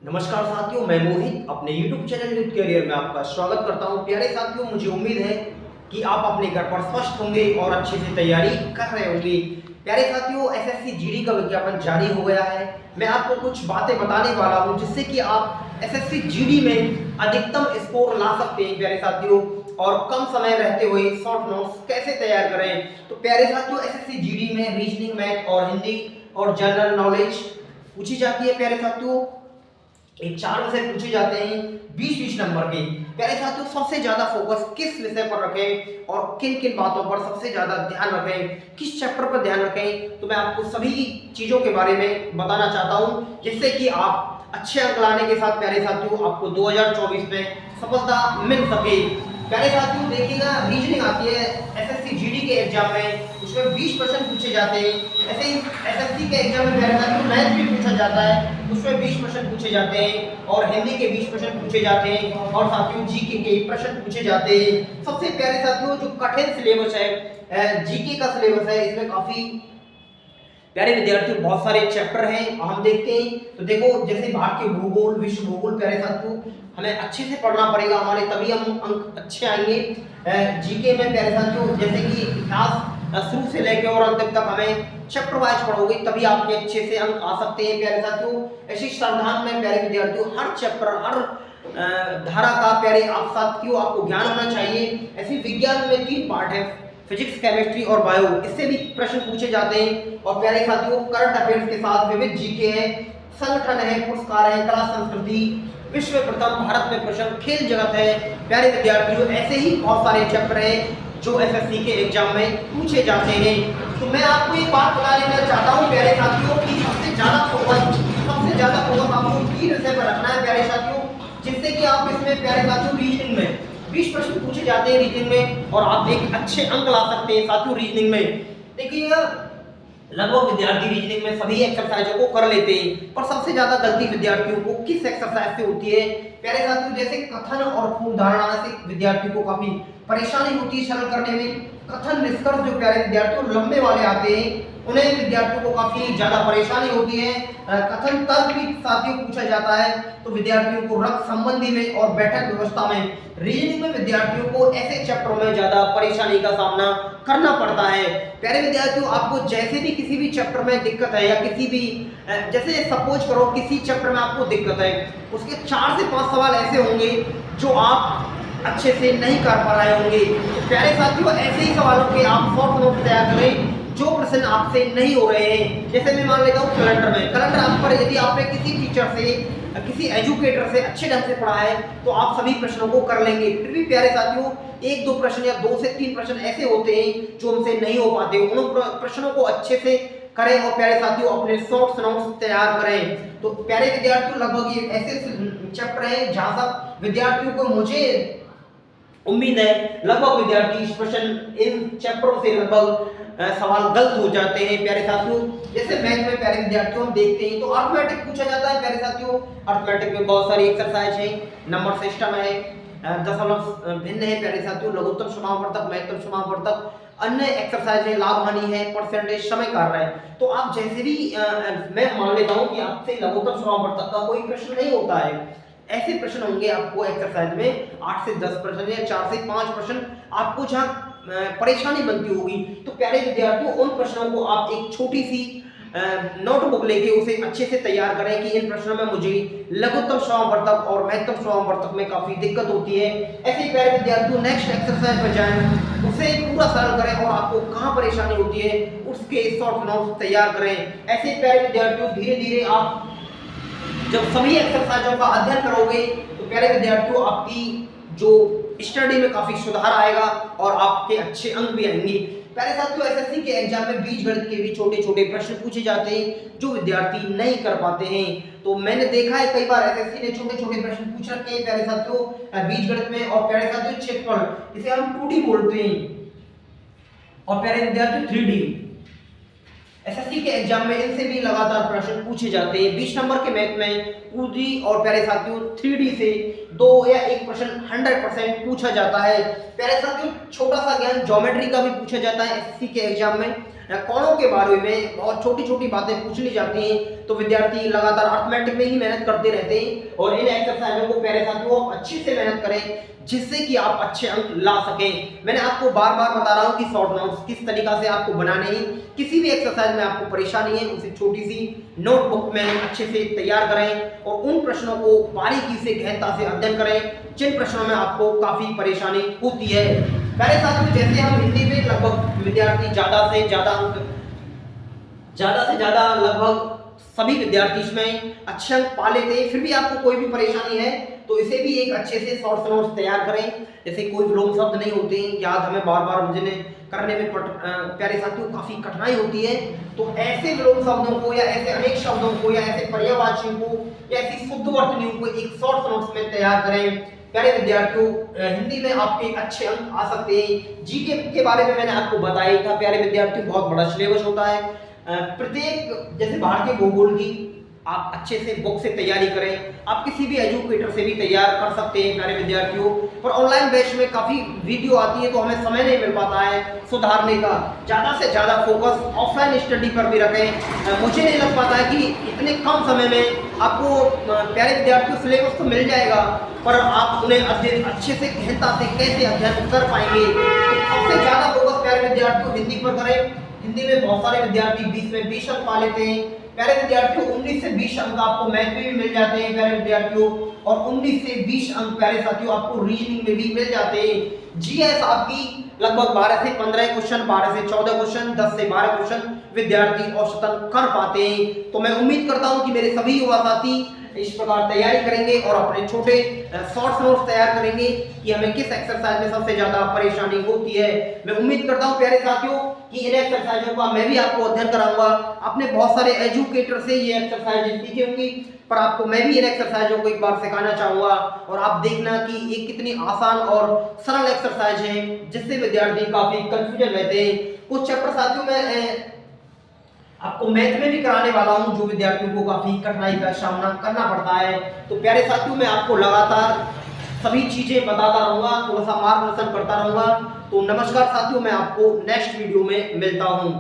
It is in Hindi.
नमस्कार साथियों, मैं मोहित अपने YouTube चैनल यूथ करियर में आपका स्वागत करता हूं। प्यारे साथियों, मुझे उम्मीद है कि आप अपने घर पर स्वस्थ होंगे और अच्छे से तैयारी कर रहे होंगे। प्यारे साथियों, एसएससी जीडी का विज्ञापन जारी हो गया है। मैं आपको कुछ बातें बताने वाला हूं जिससे कि आप एसएससी जीडी में अधिकतम स्कोर ला सकते हैं प्यारे साथियों, और कम समय रहते हुए शॉर्ट नोट्स कैसे तैयार करें। तो प्यारे साथियों, एसएससी जीडी में रीजनिंग, मैथ और हिंदी और जनरल नॉलेज पूछी जाती है। प्यारे साथियों, एक 4 विषय पूछे जाते हैं 20-20 नंबर के। प्यारे साथियों, सबसे ज्यादा फोकस किस विषय पर रखें और किन किन बातों पर सबसे ज्यादा ध्यान रखें, किस चैप्टर पर ध्यान रखें, तो मैं आपको सभी चीजों के बारे में बताना चाहता हूं जिससे कि आप अच्छे अंक लाने के साथ प्यारे साथियों आपको 2024 में सफलता मिल सके। प्यारे साथियों, देखिएगा, रीजनिंग आती है एसएससी जीडी के एग्जाम में, उसमें 20% पूछे जाते हैं। ऐसे ही एसएससी के एग्जाम में प्यारे साथियों मैथ भी पूछा जाता है, उसमें 20% पूछे जाते हैं, और हिंदी के 20% पूछे जाते हैं, और साथियों जीके के प्रश्न पूछे जाते हैं। सबसे प्यारे साथियों, जो कठिन सिलेबस है जीके का सिलेबस है, इसमें काफी प्यारे विद्यार्थियों बहुत सारे चैप्टर हैं। हम देखते हैं तो देखो, जैसे भारतीय भूगोल, विश्व भूगोल, प्यारे साथियों हमें अच्छे से पढ़ना पड़ेगा, हमारे तभी हम अंक अच्छे आएंगे। जीके में प्यारे साथियों जैसे कि इतिहास शुरू से लेकर और अंत तक हमें चैप्टर वाइज पढ़ोगे तभी आपके अच्छे से अंक आ सकते हैं। प्यारे साथियों, ऐसी संविधान में प्यारे विद्यार्थियों हर चैप्टर, हर धारा का प्यारे आप साथियों आपको ज्ञान होना चाहिए। ऐसी विज्ञान में 3 पार्ट है, फिजिक्स, केमिस्ट्री और बायो, इससे भी प्रश्न पूछे जाते हैं। और प्यारे साथियों, करंट अफेयर्स के साथ विविध जीके है, संगठन है, पुरस्कार है, कला संस्कृति, विश्व प्रथम, भारत में प्रश्न, खेल जगत है। प्यारे विद्यार्थियों, ऐसे ही बहुत सारे चैप्टर हैं जो एसएससी के एग्जाम में पूछे जाते हैं। तो मैं आपको एक बात बता देना चाहता हूं प्यारे साथियों कि सबसे ज्यादा फोकस आपको 3 विषय पर रखना है प्यारे साथियों, जिससे कि आप इसमें प्यारे साथियों रीजनिंग में 20 प्रश्न पूछे जाते हैं रीजनिंग में, और आप एक अच्छे अंक ला सकते हैं साथियों रीजनिंग में। देखिएगा, लगभग विद्यार्थी रीजनिंग में सभी एक्सरसाइजों को कर लेते हैं, पर सबसे ज्यादा गलती विद्यार्थियों को किस एक्सरसाइज से होती है प्यारे साथियों, जैसे कथन और पूर्ण धारणा से विद्यार्थियों को काफी परेशानी होती है सरल करने में। कथन निष्कर्ष जो प्यारे विद्यार्थियों लंबे वाले आते हैं, उन्हें विद्यार्थियों को काफी ज्यादा परेशानी होती है। कथन तर्क भी साथियों पूछा जाता है, तो विद्यार्थियों को रक्त संबंधी में और बैठक व्यवस्था में, रीजनिंग में विद्यार्थियों को ऐसे चैप्टरों में ज्यादा परेशानी का सामना करना पड़ता है। प्यारे विद्यार्थियों, आपको जैसे भी किसी भी चैप्टर में दिक्कत है, या किसी भी जैसे सपोज करो किसी चैप्टर में आपको दिक्कत है, उसके 4 से 5 सवाल ऐसे होंगे जो आप अच्छे से नहीं कर पा रहे होंगे। तो प्यारे साथियों, ऐसे ही सवालों के आप शॉर्ट नोट तैयार करें जो प्रश्न आपसे नहीं हो रहे हैं। जैसे मैं मान लेता हूँ कैलेंडर आप पर यदि आपने किसी टीचर से, किसी एजुकेटर से अच्छे ढंग से पढ़ा है तो आप सभी प्रश्नों को कर लेंगे। फिर भी प्यारे साथियों 1-2 प्रश्न या 2 से 3 प्रश्न ऐसे होते हैं जो हमसे नहीं हो पाते, उन प्रश्नों को अच्छे से करें और प्यारे साथियों अपने शॉर्ट नोट्स तैयार करें। तो प्यारे विद्यार्थियों, लगभग ये ऐसे चैप्टर हैं जहां तक विद्यार्थियों को, मुझे उम्मीद है लगभग विद्यार्थी इस प्रश्न इन चैप्टरों से लगभग सवाल गलत हो जाते हैं प्यारे साथियों। जैसे मैथ में प्यारे विद्यार्थियों हम देखते हैं तो अर्थमेटिक पूछा जाता है प्यारे साथियों। अर्थमेटिक में बहुत सारी एक्सरसाइज है, नंबर सिस्टम है, दशमलव भिन्न है प्यारे साथियों, लघुत्तम समापवर्तक, महत्तम समापवर्तक, अन्य एक्सरसाइज है, लाभ हानि है, परसेंटेज, समय कार्य है। तो आप जैसे भी मैं मान लेता हूं कि आपसे लघुत्तम समापवर्तक का कोई प्रश्न नहीं होता है, ऐसे प्रश्न होंगे आपको एक्सरसाइज में 8 से 10 प्रश्न या 4 से 5 प्रश्न आपको जहां परेशानी बनती होगी। तो प्यारे विद्यार्थियों, उन प्रश्नों को आप एक छोटी सी नोटबुक लेके उसे अच्छे से तैयार करें कि इन प्रश्नों में मुझे लघुत्तम समापवर्तक और महत्तम समापवर्तक में काफी दिक्कत होती है। ऐसे ही प्यारे विद्यार्थियों नेक्स्ट एक्सरसाइज पर जाएं, उसे पूरा सरल करें और आपको कहां परेशानी होती है उसके शॉर्ट नोट्स तैयार करें। ऐसे प्यारे विद्यार्थियों धीरे धीरे आप जब सभी एक्सरसाइजों का अध्ययन करोगे तो प्यारे विद्यार्थियों आपकी जो स्टडी में काफी सुधार आएगा और आपके अच्छे अंक भी आएंगे। प्यारे साथियों, एसएससी के एग्जाम में बीजगणित के भी छोटे छोटे प्रश्न पूछे जाते हैं जो विद्यार्थी नहीं कर पाते हैं। तो मैंने देखा है कई बार एसएससी ने छोटे छोटे प्रश्न पूछ रखे हैं प्यारे साथियों बीजगणित में। और प्यारे साथियों क्षेत्रफल, इसे हम 2D बोलते हैं, और प्यारे विद्यार्थियों 3D। एसएससी के एग्जाम में इनसे भी लगातार प्रश्न पूछे जाते हैं। 20 नंबर के मैथ में 2D और प्यारे साथियों 3D से 2 या 1 प्रश्न 100% पूछा जाता है। प्यारे साथियों, छोटा सा ज्ञान ज्योमेट्री का भी पूछा जाता है एसएससी के एग्जाम में। कोणों के बारे में बहुत छोटी छोटी बातें पूछ ली जाती हैं, तो विद्यार्थी लगातार अर्थमेटिक में ही मेहनत करते रहते हैं। और इन एक्सरसाइजों को प्यारे साथियों आप अच्छे से मेहनत करें, जिससे कि आप अच्छे अंक ला सकें। मैंने आपको बार बार बता रहा हूं कि शॉर्ट नोट्स किस तरीका से आपको बनाने हैं। किसी भी एक्सरसाइज में आपको परेशानी है, उसे छोटी सी नोटबुक में अच्छे से तैयार करें और उन प्रश्नों को बारीकी से गहनता से अध्ययन करें जिन प्रश्नों में आपको काफी परेशानी होती है। प्यारे साथियों, जैसे हम हिंदी में लगभग विद्यार्थी ज्यादा से ज्यादा लगभग सभी विद्यार्थी इसमें अच्छे अंक पा लेते हैं, फिर भी आपको कोई भी परेशानी है तो इसे भी एक अच्छे से शॉर्ट नोट्स तैयार करें। जैसे कोई विलोम शब्द नहीं होते हैं, याद हमें बार बार मुझे करने में प्यारे साथियों काफी कठिनाई होती है, तो ऐसे विलोम शब्दों को या ऐसे अनेक शब्दों को या ऐसे पर्यायवाचियों को या ऐसी शुद्ध वर्तनियों को एक शॉर्ट नोट्स में तैयार करें। प्यारे विद्यार्थियों, हिंदी में आपके अच्छे अंक आ सकते हैं। जीके के बारे में मैंने आपको बताया था प्यारे विद्यार्थियों, बहुत बड़ा सिलेबस होता है। प्रत्येक जैसे भारतीय भूगोल की आप अच्छे से बुक से तैयारी करें, आप किसी भी एजुकेटर से भी तैयार कर सकते हैं प्यारे विद्यार्थियों। पर ऑनलाइन बैच में काफ़ी वीडियो आती है तो हमें समय नहीं मिल पाता है सुधारने का। ज़्यादा से ज़्यादा फोकस ऑफलाइन स्टडी पर भी रखें। मुझे नहीं लग पाता है कि इतने कम समय में आपको प्यारे विद्यार्थियों सिलेबस तो मिल जाएगा, पर आप उन्हें अच्छे से गहनता से कैसे अध्ययन कर पाएंगे। तो सबसे ज़्यादा फोकस प्यारे विद्यार्थियों हिंदी पर करें। हिंदी में बहुत सारे विद्यार्थी 20 में 20 अंक पा लेते हैं। प्यारे विद्यार्थियों, 19 से 20 अंक आपको मैथ में भी मिल जाते हैं प्यारे विद्यार्थियों, और 19 से 20 अंक प्यारे साथियों आपको रीजनिंग में भी मिल जाते हैं। जीएस आपकी लगभग 12 से 15 क्वेश्चन, 12 से 14 क्वेश्चन, 10 से 12 क्वेश्चन विद्यार्थी औसतन कर पाते हैं। तो मैं उम्मीद करता हूं कि मेरे सभी युवा साथी इस प्रकार तैयारी करेंगे और अपने छोटे शॉर्ट नोट्स तैयार करेंगे कि हमें किस एक्सरसाइज में सबसे ज्यादा परेशानी होती है। मैं उम्मीद करता हूं प्यारे साथियों कि इन एक्सरसाइजों का मैं भी आपको अध्ययन कराऊंगा। आपने बहुत सारे एजुकेटर से ये एक्सरसाइज सीखी होंगी, पर आपको मैं भी इन एक्सरसाइजों को एक बार सिखाना चाहूंगा और आप देखना कि ये कितनी आसान और सरल एक्सरसाइज है जिससे विद्यार्थी काफी कंफ्यूजन रहते हैं। कुछ चैप्टर साथियों में आपको मैथ में भी कराने वाला हूं जो विद्यार्थियों को काफी कठिनाई का सामना करना पड़ता है। तो प्यारे साथियों, मैं आपको लगातार सभी चीजें बताता रहूंगा, थोड़ा सा मार्गदर्शन करता रहूंगा। तो नमस्कार साथियों, मैं आपको नेक्स्ट वीडियो में मिलता हूं।